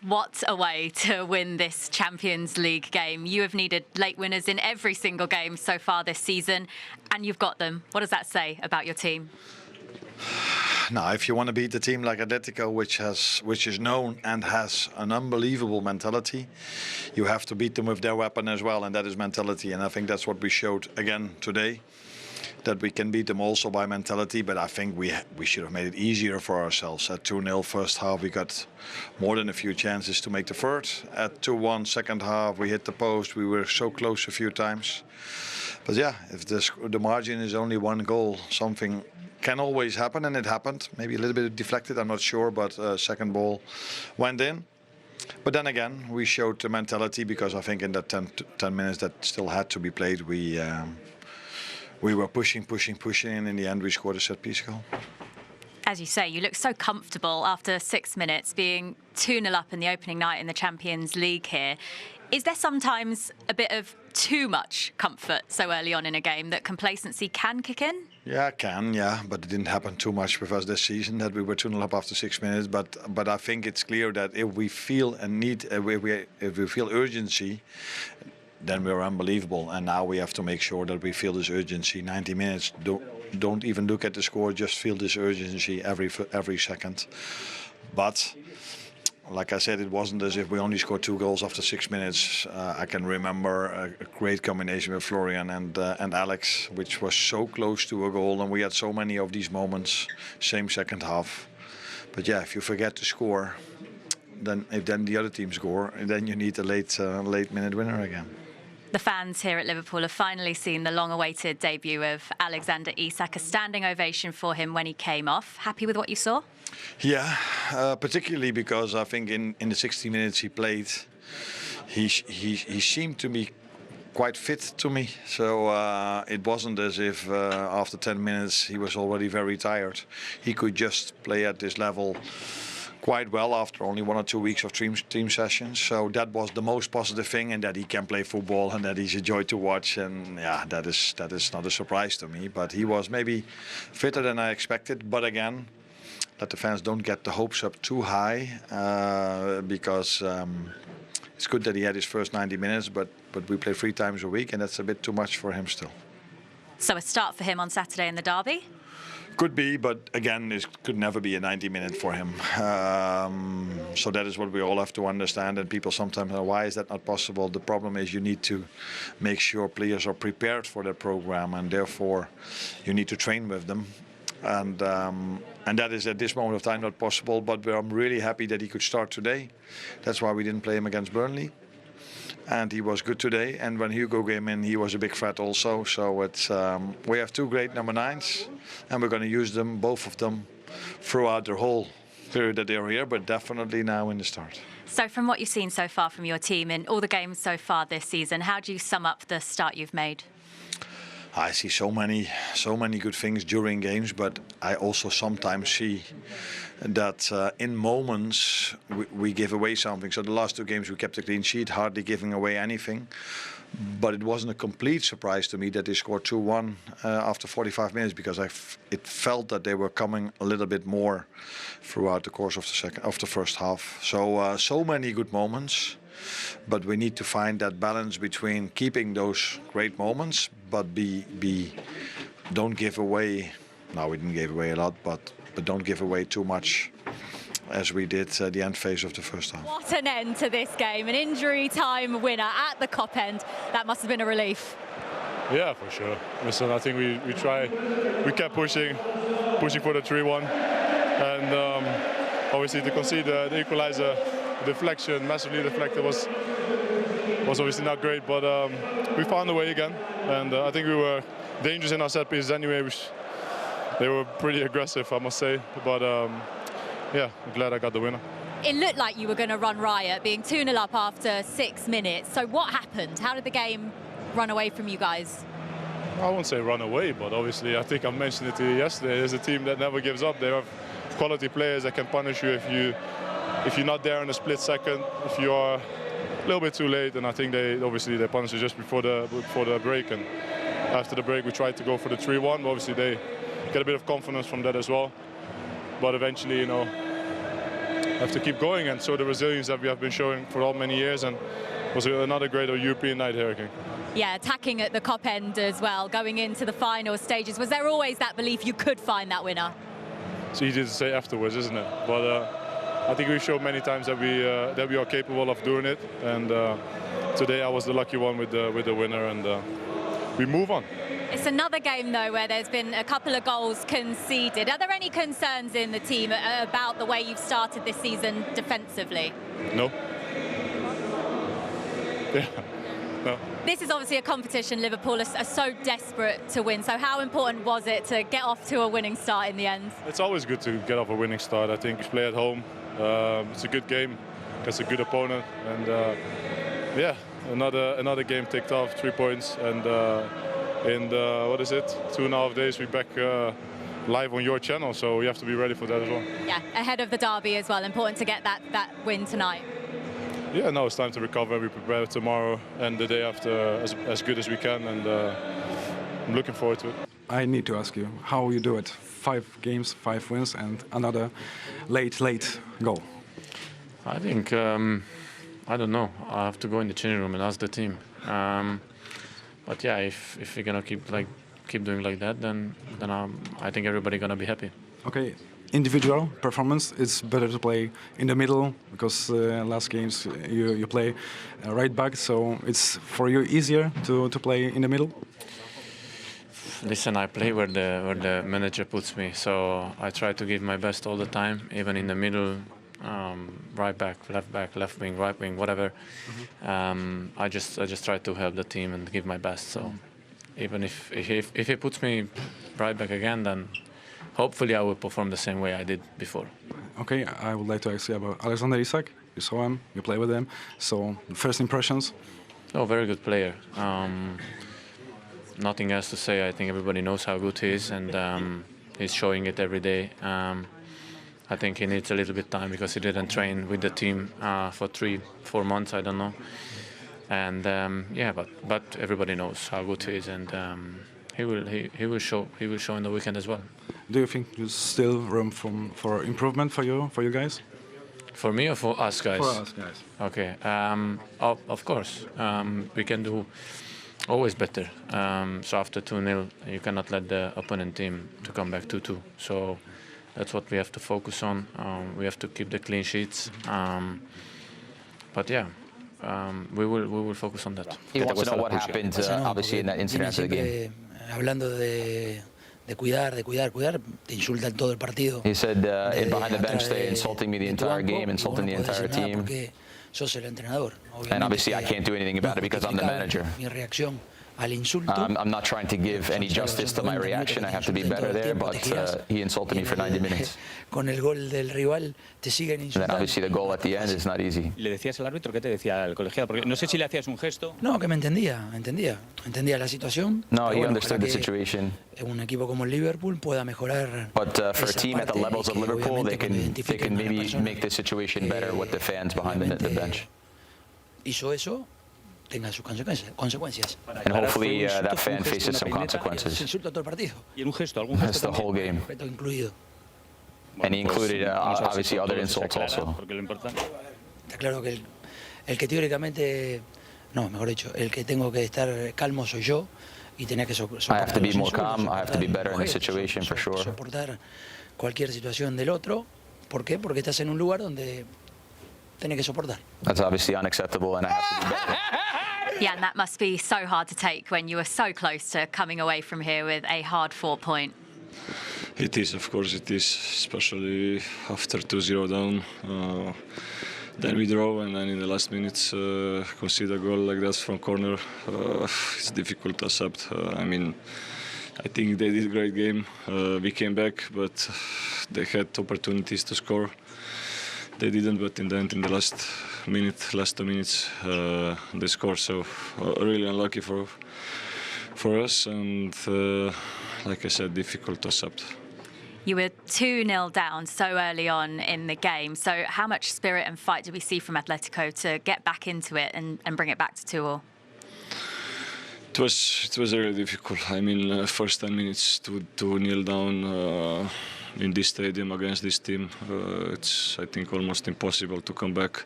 What a way to win this Champions League game. You have needed late winners in every single game so far this season, and you've got them. What does that say about your team? Now, if you want to beat a team like Atletico, which is known and has an unbelievable mentality, you have to beat them with their weapon as well, and that is mentality. And I think that's what we showed again today, that we can beat them also by mentality. But I think we should have made it easier for ourselves. At 2-0 first half, we got more than a few chances to make the third. At 2-1 second half, we hit the post. We were so close a few times. But yeah, if the margin is only one goal, something can always happen, and it happened. Maybe a little bit deflected, I'm not sure, but second ball went in. But then again, we showed the mentality, because I think in that 10 minutes that still had to be played, we were pushing, and in the end we scored a set-piece goal. As you say, you look so comfortable after 6 minutes, being 2-0 up in the opening night in the Champions League here. Is there sometimes a bit of too much comfort so early on in a game that complacency can kick in? Yeah, it can, yeah, but it didn't happen too much with us this season, that we were 2-0 up after 6 minutes. But I think it's clear that if we feel a need, if we feel urgency, then we're unbelievable. And now we have to make sure that we feel this urgency. 90 minutes, don't even look at the score, just feel this urgency every second. But like I said, it wasn't as if we only scored 2 goals after 6 minutes. I can remember a great combination with Florian and Alex, which was so close to a goal, and we had so many of these moments, same second half. But yeah, if you forget to score, then the other team score, and then you need a late minute winner again. The fans here at Liverpool have finally seen the long-awaited debut of Alexander Isak, a standing ovation for him when he came off. Happy with what you saw? Yeah, particularly because I think in the 60 minutes he played, he seemed to be quite fit to me. So it wasn't as if after 10 minutes he was already very tired. He could just play at this level quite well after only 1 or 2 weeks of team sessions. So that was the most positive thing, and that he can play football and that he's a joy to watch. And yeah, that is not a surprise to me. But he was maybe fitter than I expected. But again, let the fans don't get the hopes up too high, because it's good that he had his first 90 minutes, but we play 3 times a week, and that's a bit too much for him still. So a start for him on Saturday in the derby? Could be, but again, it could never be a 90-minute for him. So that is what we all have to understand, and people sometimes know, why is that not possible? The problem is you need to make sure players are prepared for that program, and therefore you need to train with them. And that is at this moment of time not possible, but I'm really happy that he could start today. That's why we didn't play him against Burnley. And he was good today, and when Hugo came in, he was a big threat also. So it's we have 2 great number 9s, and we're going to use them, both of them, throughout the whole period that they're here, but definitely now in the start. So from what you've seen so far from your team in all the games so far this season, how do you sum up the start you've made? I see so many good things during games, but I also sometimes see that in moments we give away something. So the last 2 games we kept a clean sheet, hardly giving away anything. But it wasn't a complete surprise to me that they scored 2-1 after 45 minutes, because it felt that they were coming a little bit more throughout the course of the first half. So many good moments. But we need to find that balance between keeping those great moments, but don't give away. No, we didn't give away a lot, but don't give away too much, as we did the end phase of the first half. What an end to this game! An injury time winner at the Kop end. That must have been a relief. Yeah, for sure. Listen, I think we kept pushing for the 3-1, and obviously to concede the equalizer. Deflection, massively deflected, was obviously not great, but we found a way again, and I think we were dangerous in our set pieces anyway. They were pretty aggressive, I must say, but yeah, I'm glad I got the winner. It looked like you were going to run riot, being 2-0 up after 6 minutes. So what happened? How did the game run away from you guys? I won't say run away, but obviously I think I mentioned it to you yesterday. There's a team that never gives up. They have quality players that can punish you if you're not there in a split second, if you are a little bit too late. And I think they punished us just before the break. And after the break, we tried to go for the 3-1. Obviously, they get a bit of confidence from that as well. But eventually, you know, have to keep going and show the resilience that we have been showing for all many years. And it was another great European night here, I think. Yeah, attacking at the Cop end as well, going into the final stages. Was there always that belief you could find that winner? It's easy to say afterwards, isn't it? But I think we've shown many times that we are capable of doing it. And today I was the lucky one with the winner, and we move on. It's another game, though, where there's been a couple of goals conceded. Are there any concerns in the team about the way you've started this season defensively? No. Yeah. No. This is obviously a competition Liverpool are so desperate to win. So how important was it to get off to a winning start in the end? It's always good to get off a winning start. I think we play at home. It's a good game against a good opponent. And yeah, another game ticked off, 3 points. And in what is it, 2.5 days, we're back live on your channel. So we have to be ready for that as well. Yeah, ahead of the derby as well. Important to get that win tonight. Yeah, no, it's time to recover. We prepare tomorrow and the day after as good as we can, and I'm looking forward to it. I need to ask you how you do it. 5 games, 5 wins, and another late goal. I think I don't know. I have to go in the changing room and ask the team. But yeah, if we're gonna keep doing like that, then I think everybody's gonna be happy. Okay. Individual performance, it's better to play in the middle because last games you play right back, so it's for you easier to play in the middle. Listen, I play where the manager puts me, so I try to give my best all the time, even in the middle, right back, left wing, right wing, whatever. I just try to help the team and give my best. So even if he puts me right back again, then hopefully I will perform the same way I did before. Okay, I would like to ask you about Alexander Isak. You saw him, you play with him. So first impressions? Oh, very good player. Nothing else to say. I think everybody knows how good he is, and he's showing it every day. I think he needs a little bit time because he didn't train with the team for 3-4 months, I don't know. And yeah, but everybody knows how good he is, and he will show in the weekend as well. Do you think there's still room for improvement for you guys? For me or for us guys? For us guys. Okay. Of course, we can do always better. So after 2-0, you cannot let the opponent team to come back 2-2. So that's what we have to focus on. We have to keep the clean sheets. But yeah, we will focus on that. He wants to know what happened, obviously, in that incident after the game. Hablando de cuidar, te insultan todo el partido. He said behind the bench they insulting me the entire game, insulting the entire team. Sos el entrenador. And obviously I can't do anything about it because I'm the manager. Mi reacción al insulto. I'm not trying to give any justice to my reaction. I have to be better there, but he insulted me for 90 minutes. Con el gol del rival te siguen insultando. And then obviously the goal at the end is not easy. ¿Le decías al árbitro? ¿Qué te decía el colegiado? Porque no sé si le hacías un gesto. No, que me entendía la situación. No, he understood the situation. Un equipo como el Liverpool pueda mejorar. But for a team at the levels of Liverpool, they can maybe make the situation better with the fans behind the bench. Hizo eso. Tenga sus consecuencias. And hopefully that fan faces some consequences. Y un gesto, algún That's gesto the whole game. Incluido. And he included obviously other insults also. Está claro que el que teóricamente, no, mejor dicho, el que tengo que estar calmo soy yo y tener que soportar. I have to be more calm. I have to be better in the situation for sure. Soportar cualquier situación del otro. ¿Por qué? Porque estás en un lugar donde tenés que soportar. That's obviously unacceptable, and I have to be better. Yeah, and that must be so hard to take when you were so close to coming away from here with a hard-fought point. It is, of course it is, especially after 2-0 down. Then we draw, and then in the last minutes concede a goal like that from corner. It's difficult to accept. I mean, I think they did a great game. We came back, but they had opportunities to score. They didn't, but in the end, in the last 2 minutes, they scored. So really unlucky for us, and like I said, difficult to accept. You were 2-0 down so early on in the game. So how much spirit and fight did we see from Atletico to get back into it and bring it back to 2-2? It was really difficult. I mean, first 10 minutes to kneel down in this stadium against this team, it's, I think, almost impossible to come back.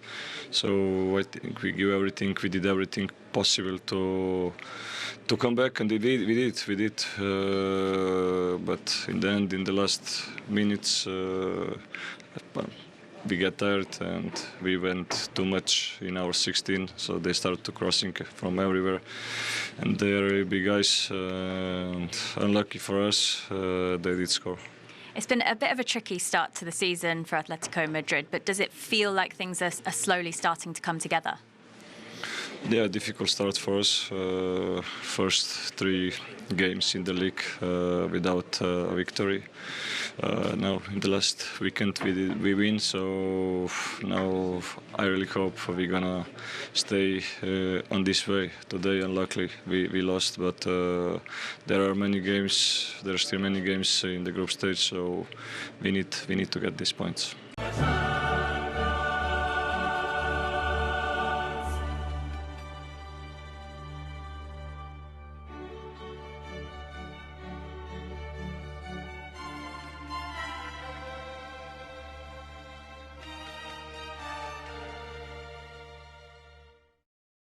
So I think we did everything possible to come back, and we did. But in the end, in the last minutes, we get tired and we went too much in our 16, so they started to crossing from everywhere, and they are really big guys, and unlucky for us, they did score. It's been a bit of a tricky start to the season for Atlético Madrid, but does it feel like things are slowly starting to come together? Yeah, difficult start for us. First 3 games in the league without a victory. Now in the last weekend we win, so now I really hope we're gonna stay on this way. Today, unluckily, we lost, but there are many games. There are still many games in the group stage, so we need to get these points.